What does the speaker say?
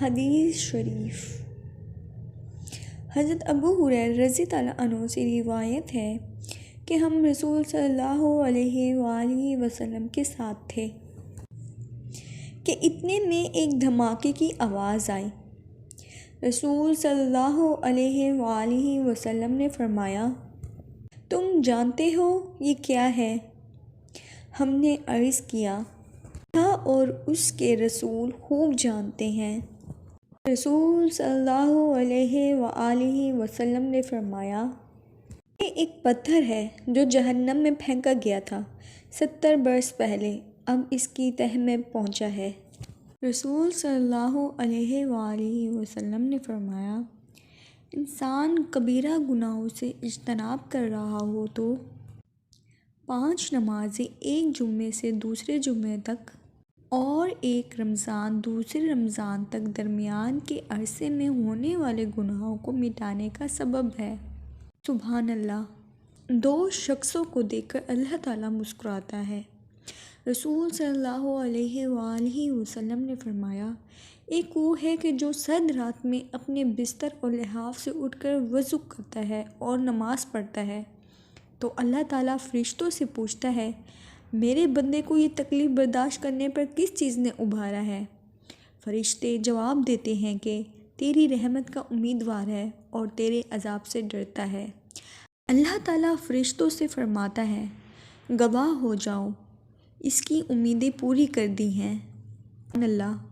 حدیث شریف حضرت ابو ہریرہ رضی اللہ عنہ سے روایت ہے کہ ہم رسول صلی اللہ علیہ وآلہ وسلم کے ساتھ تھے کہ اتنے میں ایک دھماکے کی آواز آئی۔ رسول صلی اللہ علیہ وآلہ وسلم نے فرمایا، تم جانتے ہو یہ کیا ہے؟ ہم نے عرض کیا، اللہ اور اس کے رسول خوب جانتے ہیں۔ رسول صلی اللہ علیہ وآلہ وسلم نے فرمایا، یہ ایک پتھر ہے جو جہنم میں پھینکا گیا تھا 70 برس پہلے، اب اس کی تہہ میں پہنچا ہے۔ رسول صلی اللہ علیہ وآلہ وسلم نے فرمایا، انسان کبیرہ گناہوں سے اجتناب کر رہا ہو تو 5 نمازیں ایک جمعے سے دوسرے جمعے تک اور ایک رمضان دوسرے رمضان تک درمیان کے عرصے میں ہونے والے گناہوں کو مٹانے کا سبب ہے۔ سبحان اللہ! 2 شخصوں کو دیکھ کر اللہ تعالیٰ مسکراتا ہے۔ رسول صلی اللہ علیہ وآلہ وسلم نے فرمایا، ایک وہ ہے کہ جو سرد رات میں اپنے بستر اور لحاف سے اٹھ کر وضو کرتا ہے اور نماز پڑھتا ہے تو اللہ تعالیٰ فرشتوں سے پوچھتا ہے، میرے بندے کو یہ تکلیف برداشت کرنے پر کس چیز نے ابھارا ہے؟ فرشتے جواب دیتے ہیں کہ تیری رحمت کا امیدوار ہے اور تیرے عذاب سے ڈرتا ہے۔ اللہ تعالیٰ فرشتوں سے فرماتا ہے، گواہ ہو جاؤ، اس کی امیدیں پوری کر دی ہیں۔ سبحان اللہ!